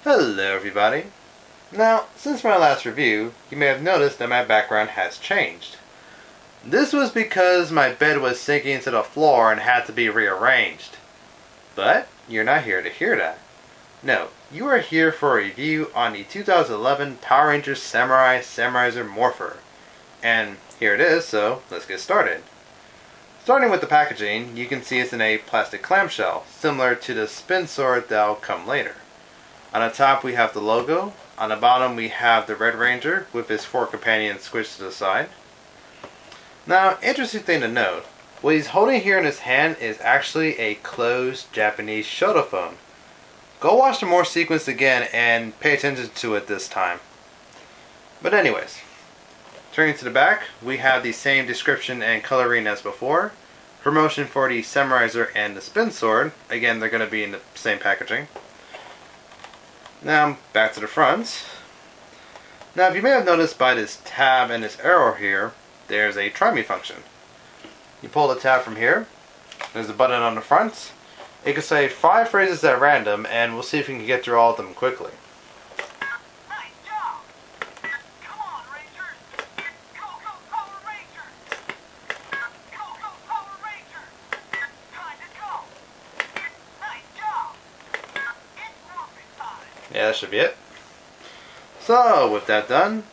Hello everybody. Now, since my last review, you may have noticed that my background has changed. This was because my bed was sinking into the floor and had to be rearranged. But, you're not here to hear that. No, you are here for a review on the 2011 Power Rangers Samuraizer morpher. And here it is, so let's get started. Starting with the packaging, you can see it's in a plastic clamshell, similar to the spin sword that'll come later. On the top we have the logo. On the bottom we have the Red Ranger with his 4 companions squished to the side. Now, interesting thing to note, what he's holding here in his hand is actually a closed Japanese shotophone. Go watch the more sequence again and pay attention to it this time. But anyways, turning to the back, we have the same description and coloring as before. Promotion for the Samuraizer and the spin sword. Again, they're going to be in the same packaging. Now, back to the front. Now, if you may have noticed by this tab and this arrow here, there's a try me function. You pull the tab from here, there's a button on the front. It can say 5 phrases at random, and we'll see if we can get through all of them quickly. Nice job! Come on, Rangers! Go, go, Power Rangers! Go, go, Power Rangers! Time to go! Nice job! It's morphin' time! Yeah, that should be it. So, with that done,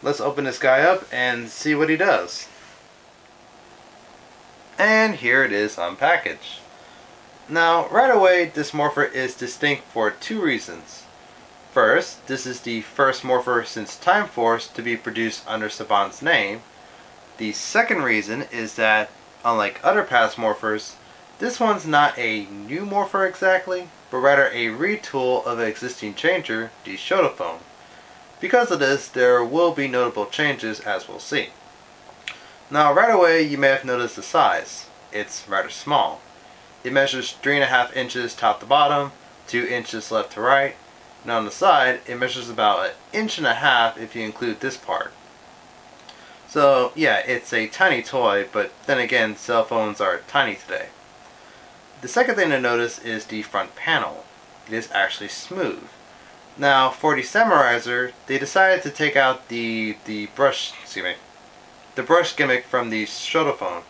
let's open this guy up and see what he does. And here it is unpackaged. Now, right away, this morpher is distinct for 2 reasons. First, this is the first morpher since Time Force to be produced under Saban's name. The second reason is that, unlike other past morphers, this one's not a new morpher exactly, but rather a retool of an existing changer, the shotophone. Because of this, there will be notable changes, as we'll see. Now, right away, you may have noticed the size. It's rather small. It measures 3.5 inches top to bottom, 2 inches left to right, and on the side, it measures about 1.5 inches if you include this part. So, yeah, it's a tiny toy, but then again, cell phones are tiny today. The second thing to notice is the front panel. It is actually smooth. Now, for the Samuraizer, they decided to take out the brush gimmick from the shotophone.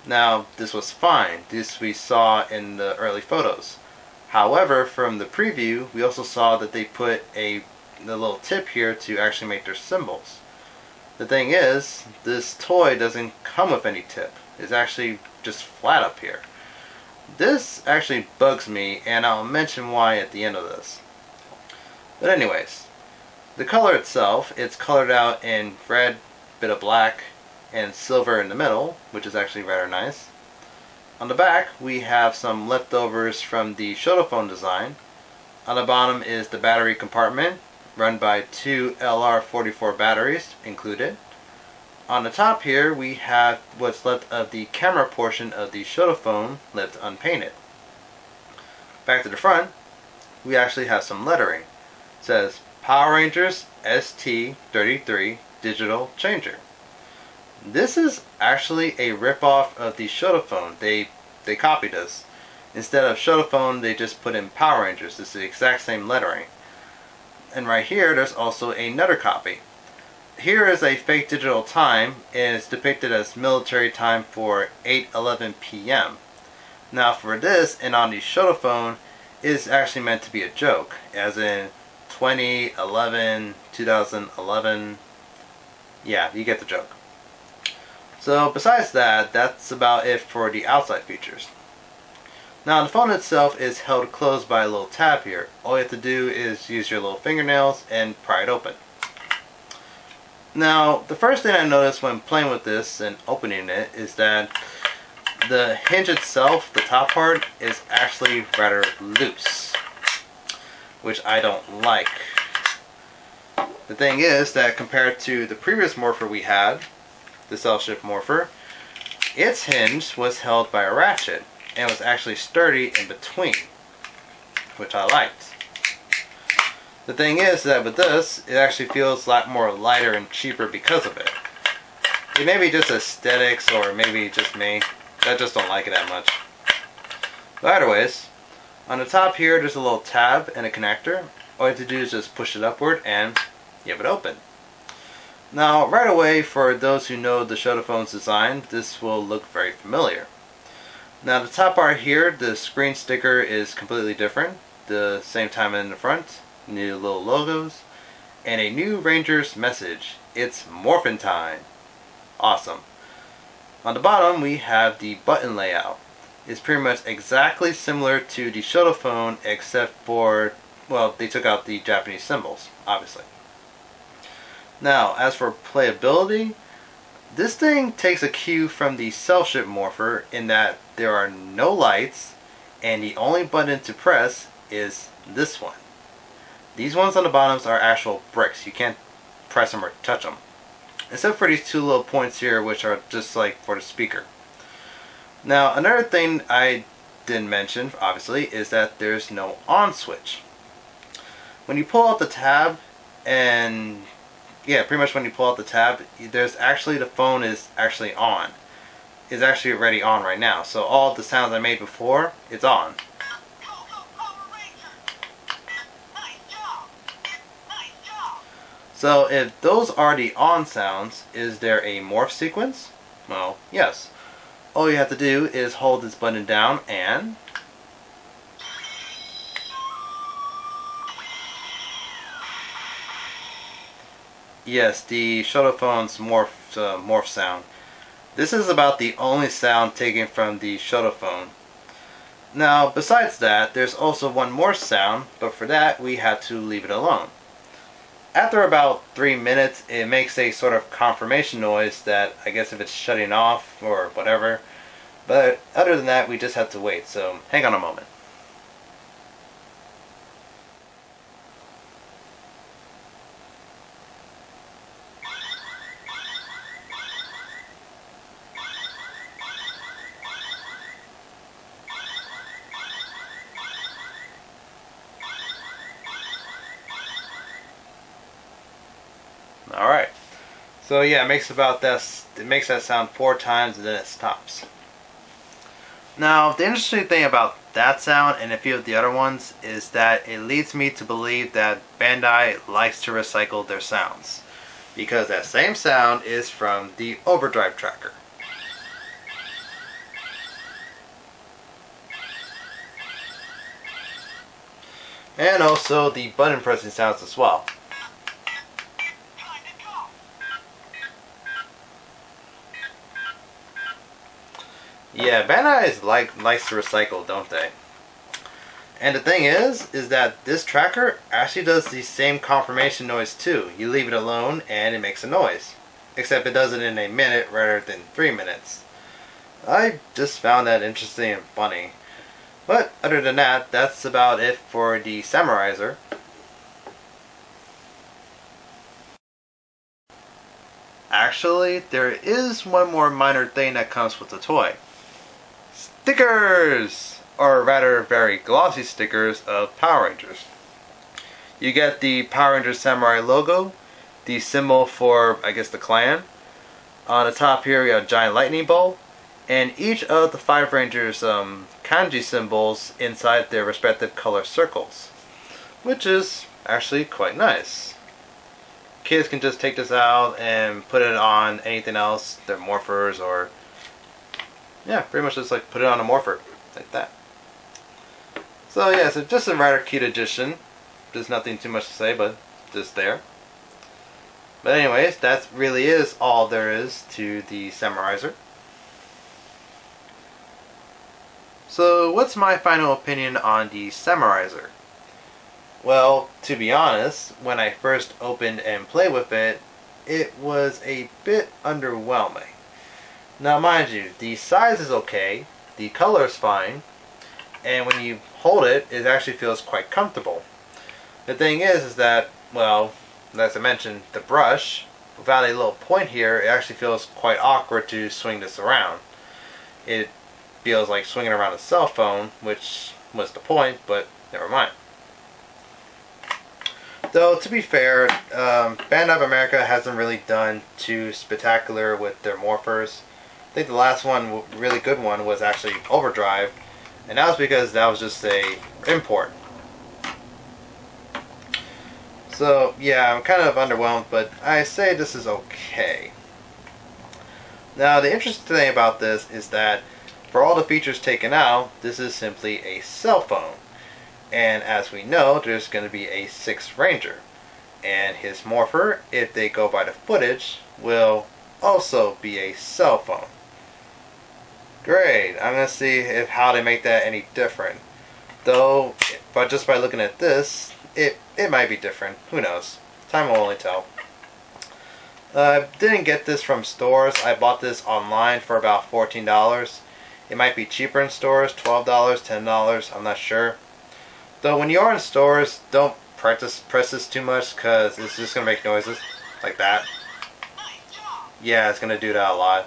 Now, this was fine. This we saw in the early photos. However, from the preview, we also saw that they put the little tip here to actually make their symbols. The thing is, this toy doesn't come with any tip. It's actually just flat up here. This actually bugs me, and I'll mention why at the end of this. But anyways, the color itself, it's colored out in red, bit of black, and silver in the middle, which is actually rather nice. On the back, we have some leftovers from the shotophone design. On the bottom is the battery compartment, run by 2 LR44 batteries included. On the top here, we have what's left of the camera portion of the shotophone left unpainted. Back to the front, we actually have some lettering. It says Power Rangers ST33 Digital Changer. This is actually a ripoff of the shotophone. They copied this. Instead of shotophone, they just put in Power Rangers. It's the exact same lettering. And right here, there's also another copy. Here is a fake digital time, and it's depicted as military time for 8:11 p.m. Now for this, and on the shotophone, it's actually meant to be a joke, as in 2011, 2011. Yeah, you get the joke. So besides that, that's about it for the outside features. Now the phone itself is held closed by a little tab here. All you have to do is use your little fingernails and pry it open. Now, the first thing I noticed when playing with this and opening it is that the hinge itself, the top part, is actually rather loose, which I don't like. The thing is that compared to the previous morpher we had, the cell-ship morpher, its hinge was held by a ratchet and was actually sturdy in between, which I liked. The thing is that with this, it actually feels a lot more lighter and cheaper because of it. It may be just aesthetics, or maybe just me. I just don't like it that much. But either ways, on the top here there's a little tab and a connector. all you have to do is just push it upward and you have it open. Now right away, for those who know the Shotophone's design, this will look very familiar. Now the top part here, the screen sticker is completely different. The same time in the front, new little logos, and a new Ranger's message. It's morphin' time. Awesome. On the bottom we have the button layout. It's pretty much exactly similar to the Shotophone, except for, well, they took out the Japanese symbols, obviously. Now, as for playability, this thing takes a cue from the Cell-Ship morpher in that there are no lights and the only button to press is this one. These ones on the bottoms are actual bricks. You can't press them or touch them. Except for these two little points here, which are just like for the speaker. Now, another thing I didn't mention, obviously, is that there's no on switch. When you pull out the tab, and yeah, pretty much when you pull out the tab, there's actually, the phone is actually on. It's actually already on right now. So all the sounds I made before, it's on. Go, go, Power Ranger! Nice job! Nice job! So if those are the on sounds, is there a morph sequence? Well, yes. All you have to do is hold this button down and yes, the Shotophone's morph sound. This is about the only sound taken from the Shotophone. Now, besides that, there's also one more sound, but for that we had to leave it alone. After about 3 minutes, it makes a sort of confirmation noise that I guess if it's shutting off or whatever. But other than that, we just have to wait, so hang on a moment. Alright, so yeah, it makes that sound 4 times and then it stops. Now, the interesting thing about that sound and a few of the other ones is that it leads me to believe that Bandai likes to recycle their sounds, because that same sound is from the overdrive tracker. And also the button pressing sounds as well. Yeah, Bandai likes to recycle, don't they? And the thing is that this tracker actually does the same confirmation noise too. You leave it alone and it makes a noise. Except it does it in a minute rather than 3 minutes. I just found that interesting and funny. But other than that, that's about it for the Samuraizer. Actually, there is one more minor thing that comes with the toy. Stickers! Or rather, very glossy stickers of Power Rangers. You get the Power Rangers Samurai logo, the symbol for, I guess, the clan. On the top here, we have a giant lightning bolt, and each of the 5 Rangers' kanji symbols inside their respective color circles, which is actually quite nice. Kids can just take this out and put it on anything else, their morphers, or yeah, pretty much just like put it on a morpher, like that. So yeah, so just a rather cute addition. There's nothing too much to say, but just there. But anyways, that really is all there is to the Samuraizer. So what's my final opinion on the Samuraizer? Well, to be honest, when I first opened and played with it, it was a bit underwhelming. Now mind you, the size is okay, the color is fine, and when you hold it, it actually feels quite comfortable. The thing is that, well, as I mentioned, the brush, without a little point here, it actually feels quite awkward to swing this around. It feels like swinging around a cell phone, which was the point, but never mind. Though, to be fair, Bandai of America hasn't really done too spectacular with their morphers. I think the last one, really good one, was actually Overdrive, and that was because that was just a import. So yeah, I'm kind of underwhelmed, but I say this is okay. Now the interesting thing about this is that for all the features taken out, this is simply a cell phone. And as we know, there's going to be a 6th Ranger. And his morpher, if they go by the footage, will also be a cell phone. Great, I'm going to see how they make that any different. Though, but just by looking at this, it might be different. Who knows? Time will only tell. I didn't get this from stores. I bought this online for about $14. It might be cheaper in stores, $12, $10, I'm not sure. Though when you are in stores, don't press this too much because it's just going to make noises like that. Yeah, it's going to do that a lot.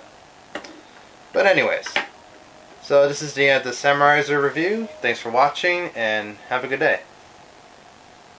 But anyways, so this is the end of the Samuraizer review. Thanks for watching and have a good day.